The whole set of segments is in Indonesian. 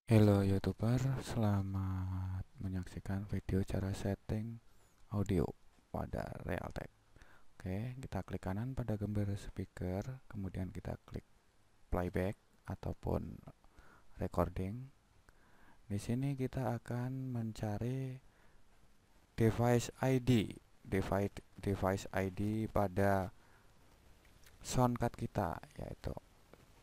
Halo YouTuber, selamat menyaksikan video cara setting audio pada Realtek. Oke, kita klik kanan pada gambar speaker, kemudian kita klik playback ataupun recording. Di sini kita akan mencari device ID, device ID pada soundcard kita, yaitu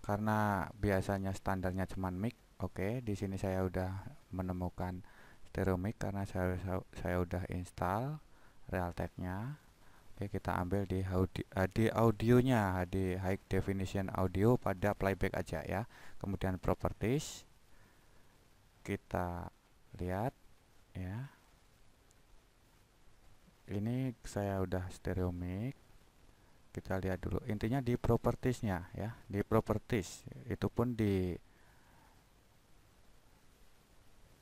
karena biasanya standarnya cuma mic. Oke, di sini saya udah menemukan stereo mic karena saya udah install Realtek-nya. Oke, kita ambil di audionya, di high definition audio pada playback aja ya. Kemudian properties kita lihat ya. Ini saya udah stereo mic. Kita lihat dulu intinya di propertiesnya ya, di properties itu pun di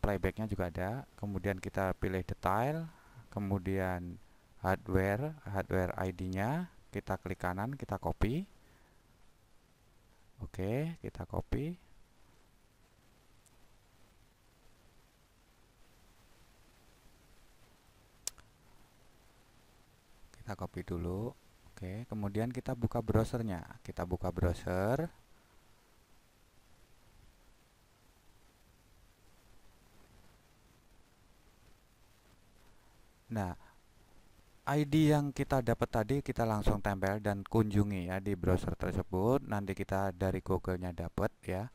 playbacknya juga ada. Kemudian kita pilih detail, kemudian hardware ID-nya kita klik kanan, kita copy. Oke, kita copy. Kita copy dulu. Oke, kemudian kita buka browsernya. Kita buka browser. Nah, ID yang kita dapat tadi kita langsung tempel dan kunjungi ya di browser tersebut. Nanti kita dari Google-nya dapat ya.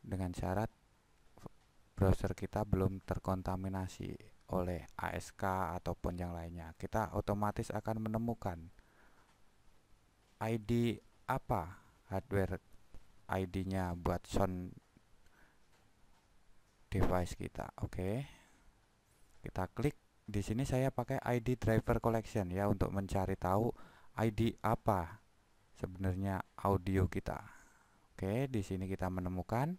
Dengan syarat browser kita belum terkontaminasi oleh ASK ataupun yang lainnya. Kita otomatis akan menemukan ID apa hardware ID-nya buat sound device kita. Oke. Kita klik di sini, saya pakai ID driver collection ya untuk mencari tahu ID apa sebenarnya audio kita. Oke, di sini kita menemukan.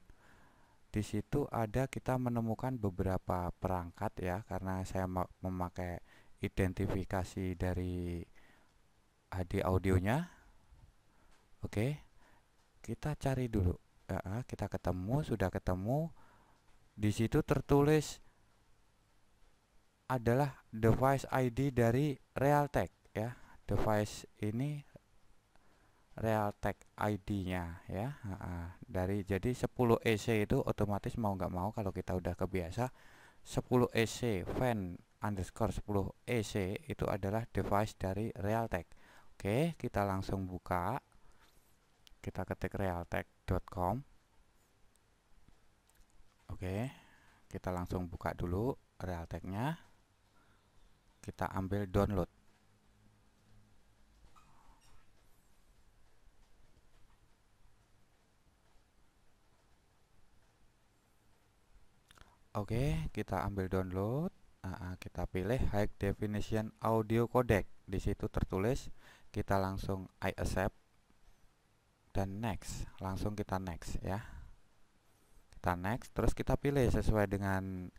Di situ kita menemukan beberapa perangkat ya, karena saya memakai identifikasi dari HD audionya. Oke, kita cari dulu. Kita sudah ketemu. Di situ tertulis adalah device ID dari Realtek ya. Device ini Realtek ID-nya ya. Jadi 10 EC itu otomatis mau nggak mau kalau kita udah kebiasa 10 EC fan underscore 10 EC itu adalah device dari Realtek. Oke, kita langsung buka. Kita ketik realtek.com. Oke, kita langsung buka dulu Realtek-nya. Kita ambil download. Oke, kita ambil download. Kita pilih high definition audio codec. Di situ tertulis, kita langsung I accept dan next. Langsung kita next ya. Kita next, terus kita pilih sesuai dengan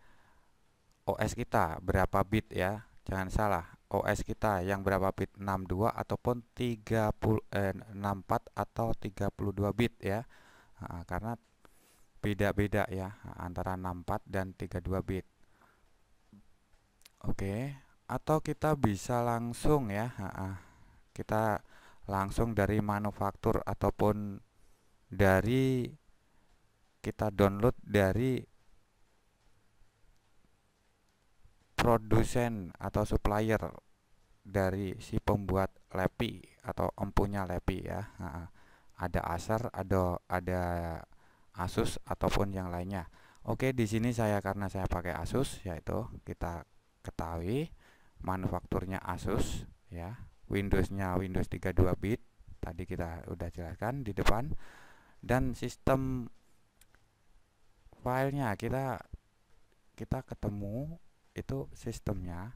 OS kita berapa bit ya. Jangan salah, OS kita yang berapa bit, 62 ataupun 64 atau 32 bit ya. Karena beda-beda ya antara 64 dan 32 bit. Oke, atau kita bisa langsung ya, kita langsung dari manufaktur ataupun dari kita download dari produsen atau supplier dari si pembuat LePi atau empunya LePi ya. Ada Acer, ada Asus ataupun yang lainnya. Oke, di sini karena saya pakai Asus, yaitu kita ketahui manufakturnya Asus ya. Windowsnya Windows 32 bit. Tadi kita udah jelaskan di depan. Dan sistem filenya kita ketemu itu sistemnya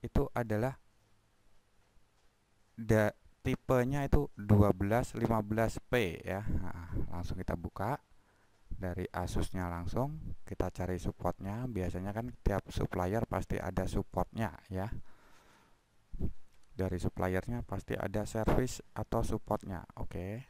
itu adalah tipenya itu 1215P ya. Langsung kita buka dari Asusnya, langsung kita cari supportnya. Biasanya kan tiap supplier pasti ada supportnya ya. Dari suppliernya pasti ada service atau supportnya. Oke.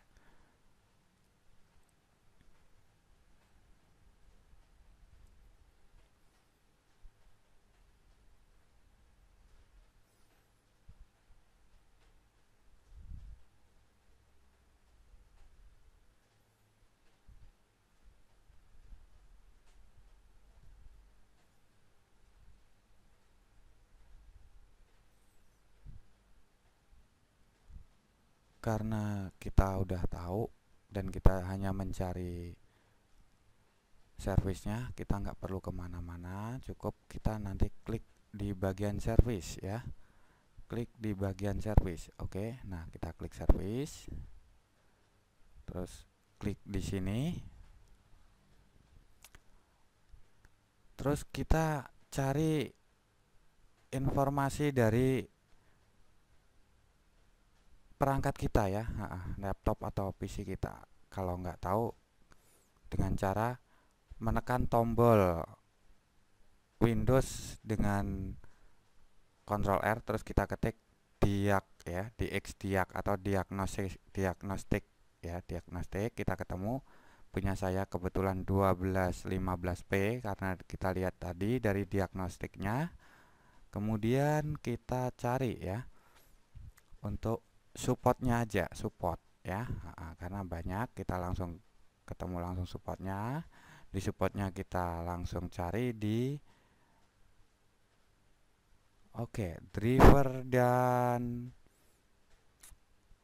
karena kita udah tahu dan kita hanya mencari servisnya, kita nggak perlu kemana-mana, cukup kita nanti klik di bagian service ya, klik di bagian service. Oke, nah kita klik service, terus klik di sini, terus kita cari informasi dari perangkat kita ya, laptop atau PC kita. Kalau nggak tahu, dengan cara menekan tombol Windows dengan Ctrl R, terus kita ketik diag ya, diag atau diagnostik ya, diagnostik. Kita ketemu, punya saya kebetulan 1215P karena kita lihat tadi dari diagnostiknya. Kemudian kita cari ya untuk supportnya aja, support ya, karena banyak, kita langsung ketemu langsung supportnya. Di supportnya kita langsung cari di driver dan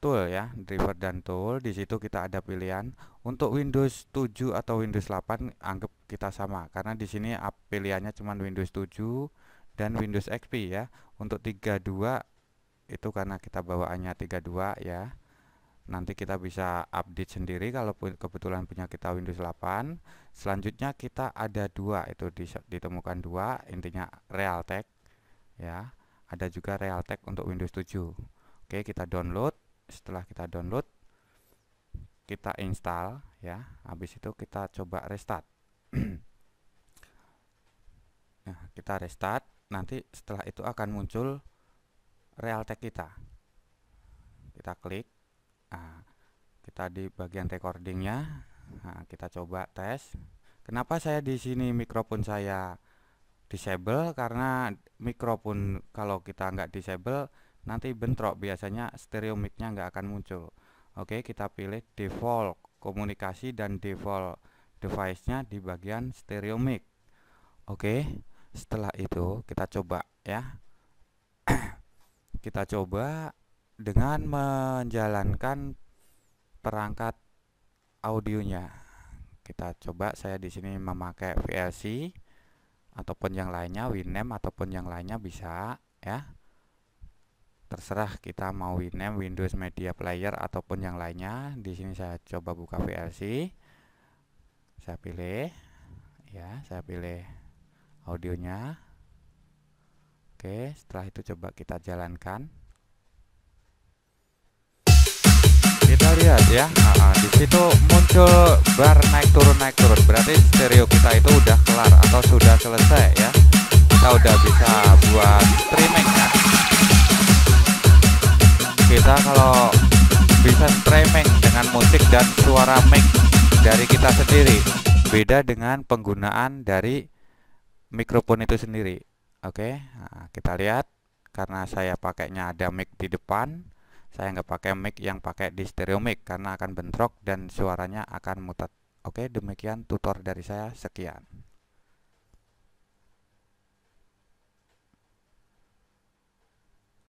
tool ya, driver dan tool. Di situ kita ada pilihan untuk Windows 7 atau Windows 8, anggap kita sama karena di sini pilihannya cuma Windows 7 dan Windows XP ya. Untuk 32 itu karena kita bawaannya 32 ya. Nanti kita bisa update sendiri kalau kebetulan punya kita Windows 8. Selanjutnya kita ada dua, itu ditemukan dua, intinya Realtek ya. Ada juga Realtek untuk Windows 7. Oke, kita download. Setelah kita download, kita install ya. Habis itu kita coba restart. Nah, kita restart. Nanti setelah itu akan muncul Realtek kita. Kita klik. Nah, kita di bagian recordingnya. Nah, kita coba tes. Kenapa saya di sini mikrofon saya disable? Karena mikrofon kalau kita nggak disable nanti bentrok, biasanya stereo mic-nya nggak akan muncul. Oke, kita pilih default komunikasi dan default device-nya di bagian stereo mic. Oke, setelah itu kita coba ya. Kita coba dengan menjalankan perangkat audionya. Kita coba, saya di sini memakai VLC ataupun yang lainnya, Winamp ataupun yang lainnya bisa ya. Terserah kita mau Winamp, Windows Media Player ataupun yang lainnya. Di sini saya coba buka VLC. Saya pilih ya, saya pilih audionya. Oke, setelah itu coba kita jalankan. Kita lihat ya, di situ muncul bar naik turun, berarti stereo kita itu udah kelar atau sudah selesai ya. Kita udah bisa buat streaming ya. Kita kalau bisa streaming dengan musik dan suara mic dari kita sendiri, beda dengan penggunaan dari mikrofon itu sendiri. Oke, nah, kita lihat, karena saya pakainya ada mic di depan, saya nggak pakai mic yang pakai di stereo mic karena akan bentrok dan suaranya akan mutat. Oke, demikian tutor dari saya, sekian.